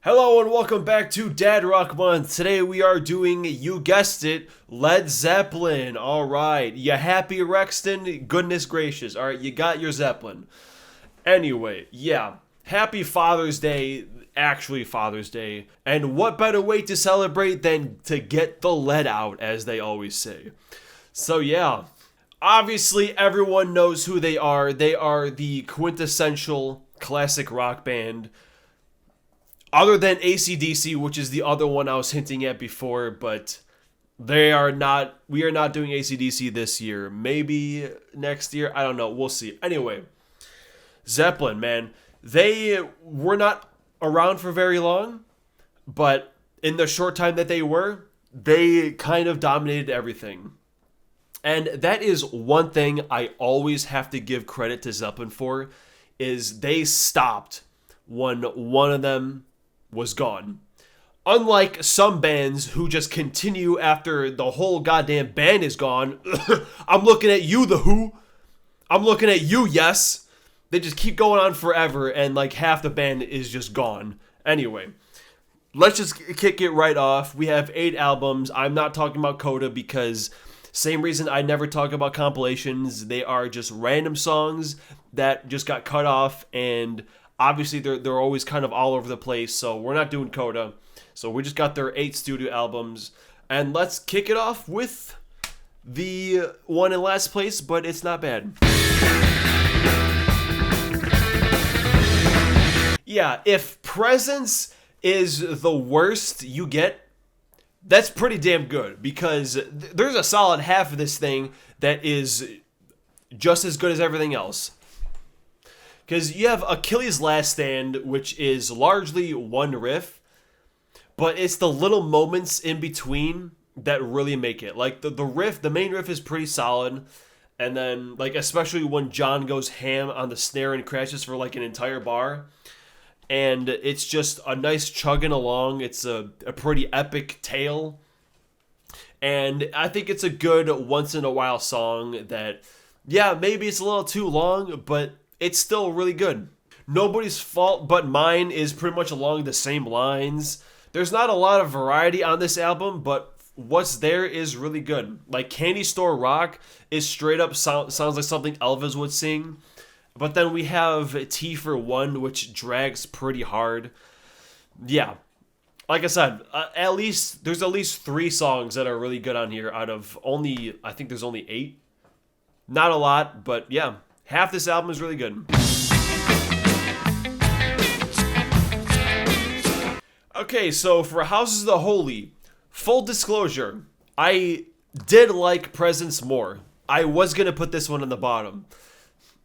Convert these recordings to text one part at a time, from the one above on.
Hello and welcome back to Dad Rock Month. Today we are doing, you guessed it, Led Zeppelin. Alright, you happy, Rexton? Goodness gracious. Alright, you got your Zeppelin. Anyway, yeah, happy Father's Day, actually Father's Day. And what better way to celebrate than to get the lead out, as they always say. So yeah, obviously everyone knows who they are. They are the quintessential classic rock band. Other than AC/DC, which is the other one I was hinting at before, but we are not doing AC/DC this year. Maybe next year, I don't know, we'll see. Anyway, Zeppelin, man, they were not around for very long, but in the short time that they kind of dominated everything. And that is one thing I always have to give credit to Zeppelin for, is they stopped when one of them was gone. Unlike some bands who just continue after the whole goddamn band is gone. I'm looking at you, The Who. I'm looking at you, Yes. They just keep going on forever and like half the band is just gone. Anyway, let's just kick it right off. We have 8 albums. I'm not talking about Coda because same reason I never talk about compilations. They are just random songs that just got cut off, and obviously, they're always kind of all over the place, so we're not doing Coda. So we just got their 8 studio albums. And let's kick it off with the one in last place, but it's not bad. Yeah, if Presence is the worst you get, that's pretty damn good, because there's a solid half of this thing that is just as good as everything else. Because you have Achilles' Last Stand, which is largely one riff, but it's the little moments in between that really make it. Like the main riff is pretty solid, and then like especially when John goes ham on the snare and crashes for like an entire bar, and it's just a nice chugging along. It's a pretty epic tale, and I think it's a good once in a while song that, yeah, maybe it's a little too long, but it's still really good. Nobody's Fault But Mine is pretty much along the same lines. There's not a lot of variety on this album, but what's there is really good. Like Candy Store Rock is straight up sounds like something Elvis would sing. But then we have T for One, which drags pretty hard. Yeah, like I said, there's at least 3 songs that are really good on here out of I think there's only 8. Not a lot, but yeah. Half this album is really good. Okay, so for Houses of the Holy, full disclosure, I did like Presence more. I was going to put this one on the bottom.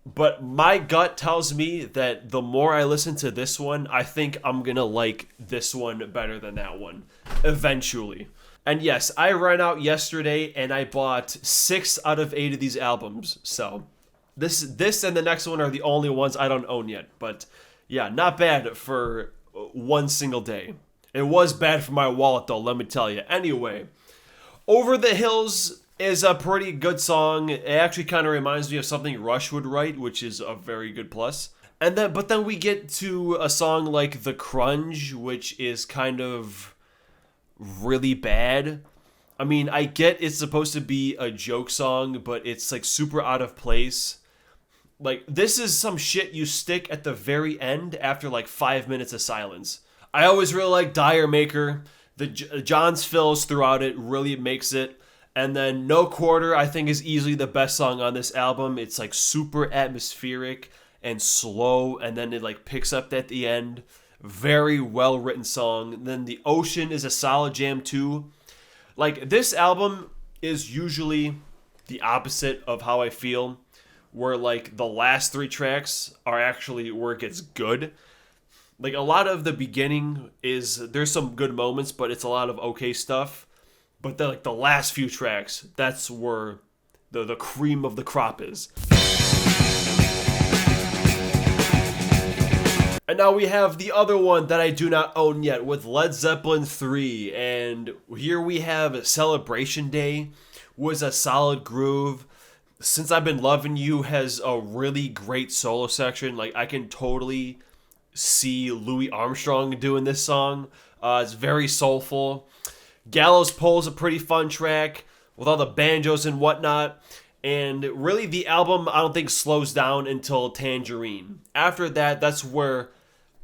But my gut tells me that the more I listen to this one, I think I'm going to like this one better than that one. Eventually. And yes, I ran out yesterday and I bought 6 out of 8 of these albums, so This and the next one are the only ones I don't own yet. But yeah, not bad for one single day. It was bad for my wallet though, let me tell you. Anyway, Over the Hills is a pretty good song. It actually kind of reminds me of something Rush would write, which is a very good plus. But then we get to a song like The Crunge, which is kind of really bad. I mean, I get it's supposed to be a joke song, but it's like super out of place. Like, this is some shit you stick at the very end after like 5 minutes of silence. I always really like Dire Maker. The John's fills throughout it really makes it. And then No Quarter, I think, is easily the best song on this album. It's like super atmospheric and slow, and then it like picks up at the end. Very well written song. Then The Ocean is a solid jam too. Like, this album is usually the opposite of how I feel, where like the last 3 tracks are actually where it gets good. Like, a lot of the beginning there's some good moments, but it's a lot of okay stuff. But then like the last few tracks, that's where the cream of the crop is. And now we have the other one that I do not own yet with Led Zeppelin III. And here we have Celebration Day was a solid groove. Since I've Been Loving You has a really great solo section. Like, I can totally see Louis Armstrong doing this song. It's very soulful. Gallows Pole is a pretty fun track with all the banjos and whatnot. And really, the album, I don't think, slows down until Tangerine. After that, that's where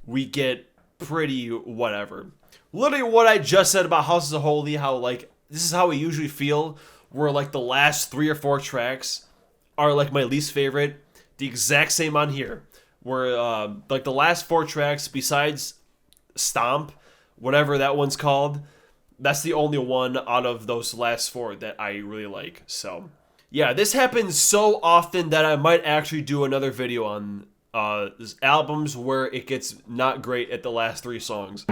we get pretty whatever. Literally what I just said about Houses of Holy, how, like, this is how we usually feel, where, like, the last 3 or 4 tracks are, like, my least favorite. The exact same on here, where, like, the last 4 tracks, besides Stomp, whatever that one's called, that's the only one out of those last 4 that I really like, so... Yeah, this happens so often that I might actually do another video on albums where it gets not great at the last 3 songs.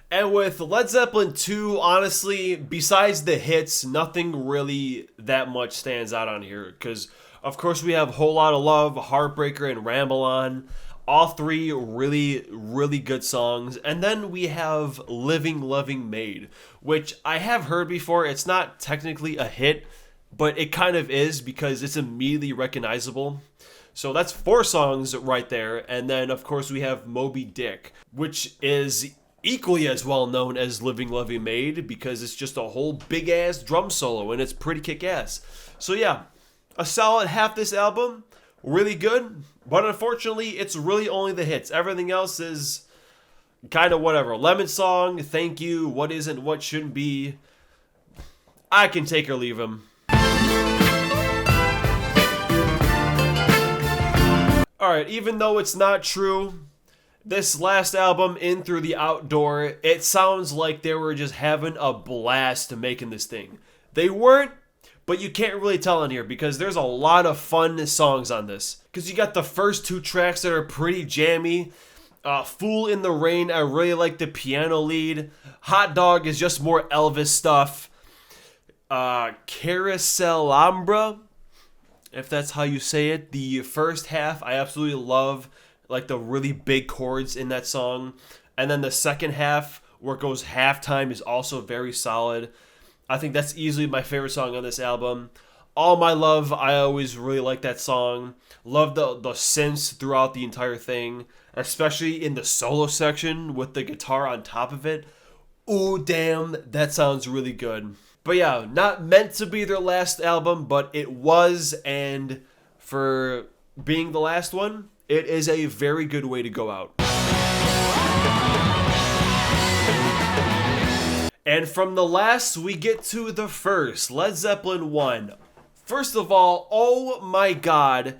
And with Led Zeppelin II, honestly, besides the hits, nothing really that much stands out on here. Because, of course, we have Whole Lotta Love, Heartbreaker, and Ramble On. All 3 really, really good songs. And then we have Living Loving Maid, which I have heard before. It's not technically a hit, but it kind of is because it's immediately recognizable. So that's 4 songs right there. And then, of course, we have Moby Dick, which is equally as well known as Living Loving Maid because it's just a whole big-ass drum solo and it's pretty kick-ass. So yeah, a solid half this album. Really good, but unfortunately, it's really only the hits. Everything else is kind of whatever. Lemon Song, Thank You, What Isn't, What Shouldn't Be. I can take or leave them. Alright, even though it's not true, this last album, In Through the Outdoor, it sounds like they were just having a blast making this thing. They weren't. But you can't really tell on here because there's a lot of fun songs on this. Because you got the first 2 tracks that are pretty jammy. Fool in the Rain, I really like the piano lead. Hot Dog is just more Elvis stuff. Carousel Ambra, if that's how you say it. The first half, I absolutely love like the really big chords in that song. And then the second half, where it goes halftime, is also very solid. I think that's easily my favorite song on this album. All My Love, I always really like that song. Love the synths throughout the entire thing, especially in the solo section with the guitar on top of it. Ooh, damn, that sounds really good. But yeah, not meant to be their last album, but it was, and for being the last one, it is a very good way to go out. And from the last, we get to the first, Led Zeppelin I. First of all, oh my god,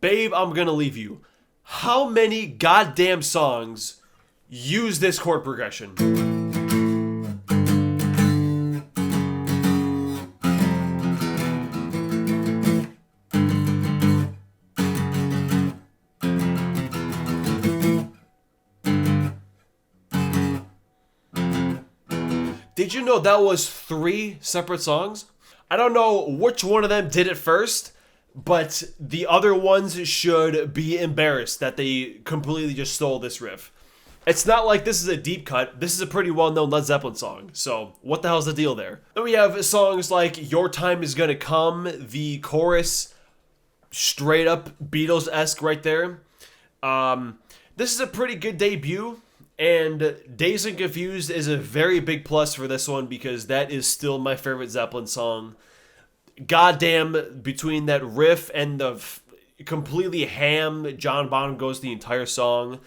Babe, I'm Gonna Leave You. How many goddamn songs use this chord progression? Did you know that was 3 separate songs? I don't know which one of them did it first, but the other ones should be embarrassed that they completely just stole this riff. It's not like this is a deep cut. This is a pretty well-known Led Zeppelin song, so what the hell's the deal there? Then we have songs like Your Time Is Gonna Come, the chorus, straight up Beatles-esque right there. This is a pretty good debut. And Dazed and Confused is a very big plus for this one because that is still my favorite Zeppelin song. Goddamn, between that riff and the completely ham John Bonham goes the entire song,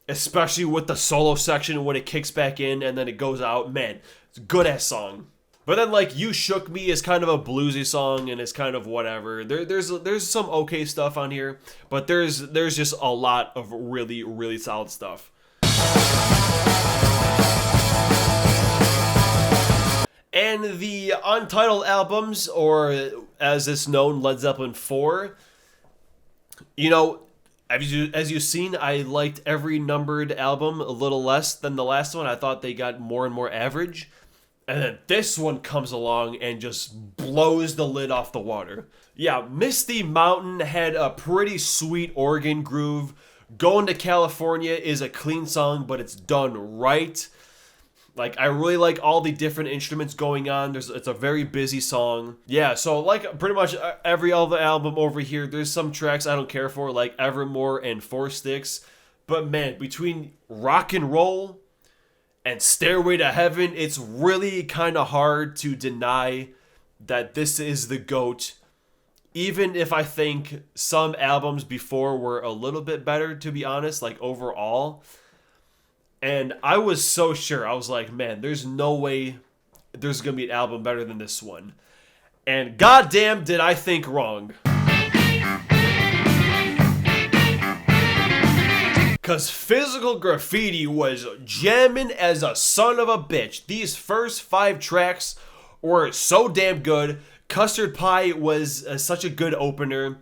especially with the solo section when it kicks back in and then it goes out, man, it's a good-ass song. But then, like, You Shook Me is kind of a bluesy song and it's kind of whatever. There's some okay stuff on here, but there's just a lot of really, really solid stuff. And the untitled albums, or as it's known, Led Zeppelin IV, you know, as you've seen, I liked every numbered album a little less than the last one. I thought they got more and more average. And then this one comes along and just blows the lid off the water. Yeah, Misty Mountain had a pretty sweet organ groove. Going to California is a clean song, but it's done right. Like, I really like all the different instruments going on. It's a very busy song. Yeah, so like pretty much every other album over here, there's some tracks I don't care for, like Evermore and Four Sticks. But man, between Rock and Roll and Stairway to Heaven, it's really kind of hard to deny that this is the GOAT. Even if I think some albums before were a little bit better, to be honest, like overall. And I was so sure. I was like, man, there's no way there's going to be an album better than this one. And goddamn did I think wrong. Because Physical Graffiti was jamming as a son of a bitch. These first 5 tracks were so damn good. Custard Pie was such a good opener.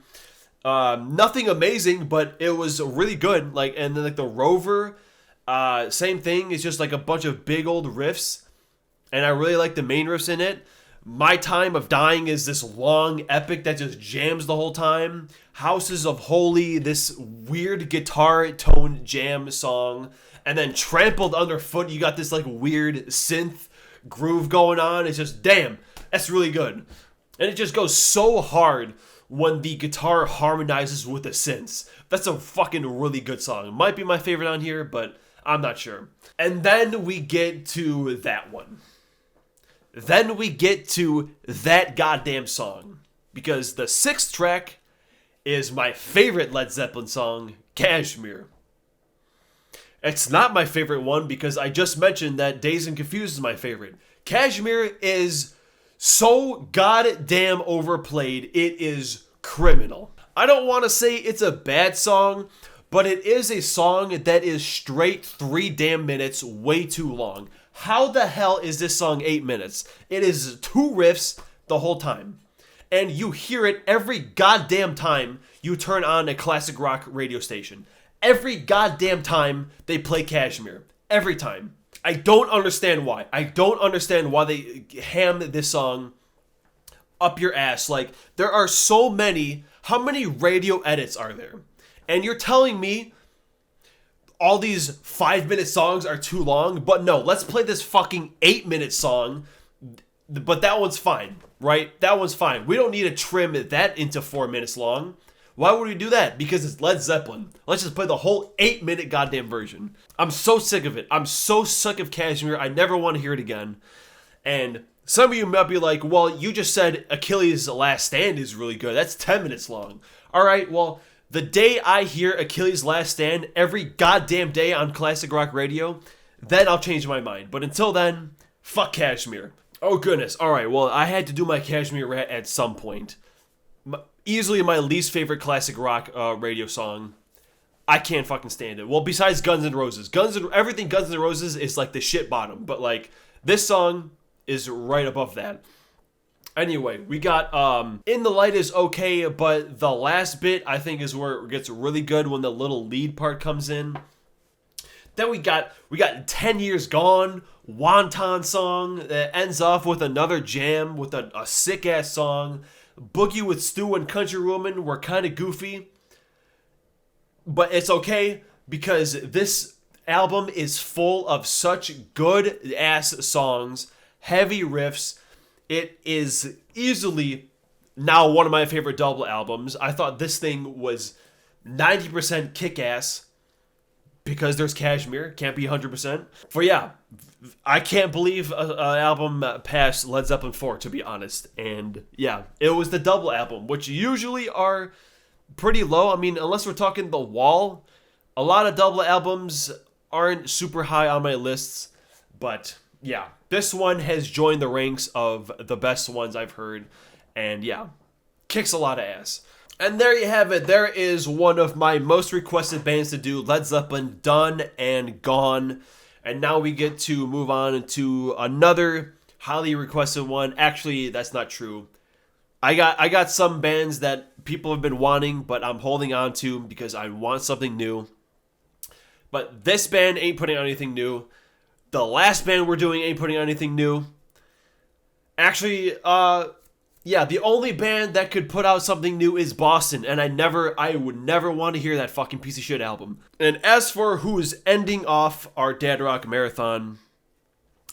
Nothing amazing, but it was really good. Like, and then like the Rover... same thing. It's just like a bunch of big old riffs, and I really like the main riffs in it. My Time of Dying is this long epic that just jams the whole time. Houses of Holy, this weird guitar tone jam song, and then Trampled Underfoot, you got this like weird synth groove going on. It's just, damn, that's really good. And it just goes so hard when the guitar harmonizes with the synths. That's a fucking really good song. It might be my favorite on here, but I'm not sure. And then we get to that one. Then we get to that goddamn song. Because the 6th track is my favorite Led Zeppelin song, Kashmir. It's not my favorite one because I just mentioned that Dazed and Confused is my favorite. Kashmir is so goddamn overplayed, it is criminal. I don't want to say it's a bad song, but it is a song that is straight 3 damn minutes, way too long. How the hell is this song 8 minutes? It is 2 riffs the whole time. And you hear it every goddamn time you turn on a classic rock radio station. Every goddamn time they play Kashmir. Every time. I don't understand why. I don't understand why they ham this song up your ass. Like, there are so many... How many radio edits are there? And you're telling me all these 5-minute songs are too long? But no, let's play this fucking 8-minute song. But that one's fine, right? That one's fine. We don't need to trim that into 4 minutes long. Why would we do that? Because it's Led Zeppelin. Let's just play the whole 8-minute goddamn version. I'm so sick of it. I'm so sick of Kashmir. I never want to hear it again. And some of you might be like, well, you just said Achilles' Last Stand is really good. That's 10 minutes long. All right, well... The day I hear Achilles' Last Stand, every goddamn day on classic rock radio, then I'll change my mind. But until then, fuck Kashmir. Oh goodness. Alright, well, I had to do my Kashmir rant at some point. Easily my least favorite classic rock radio song. I can't fucking stand it. Well, besides Guns N' Roses. Everything Guns N' Roses is like the shit bottom. But like, this song is right above that. Anyway, we got In the Light is okay, but the last bit I think is where it gets really good when the little lead part comes in. Then we got 10 Years Gone, Wonton song that ends off with another jam with a sick ass song. Boogie with Stu and Country Woman were kind of goofy, but it's okay because this album is full of such good ass songs, heavy riffs. It is easily now one of my favorite double albums. I thought this thing was 90% kick-ass because there's Kashmir. Can't be 100%. But yeah, I can't believe an album passed Led Zeppelin IV, to be honest. And yeah, it was the double album, which usually are pretty low. I mean, unless we're talking The Wall, a lot of double albums aren't super high on my lists. But yeah, this one has joined the ranks of the best ones I've heard. And yeah, kicks a lot of ass. And there you have it. There is one of my most requested bands to do. Led Zeppelin, done and gone. And now we get to move on to another highly requested one. Actually, that's not true. I got some bands that people have been wanting, but I'm holding on to because I want something new. But this band ain't putting out anything new. The last band we're doing ain't putting out anything new. Actually, yeah, the only band that could put out something new is Boston, and I would never want to hear that fucking piece of shit album. And as for who is ending off our Dad Rock Marathon,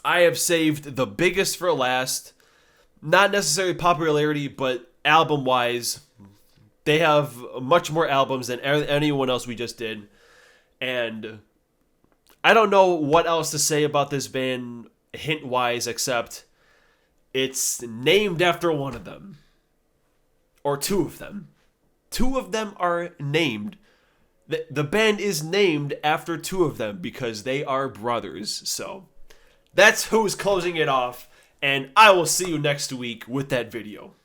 I have saved the biggest for last. Not necessarily popularity, but album-wise, they have much more albums than anyone else we just did. And I don't know what else to say about this band hint-wise, except it's named after one of them. Or two of them. Two of them are named. The band is named after two of them because they are brothers. So that's who's closing it off. And I will see you next week with that video.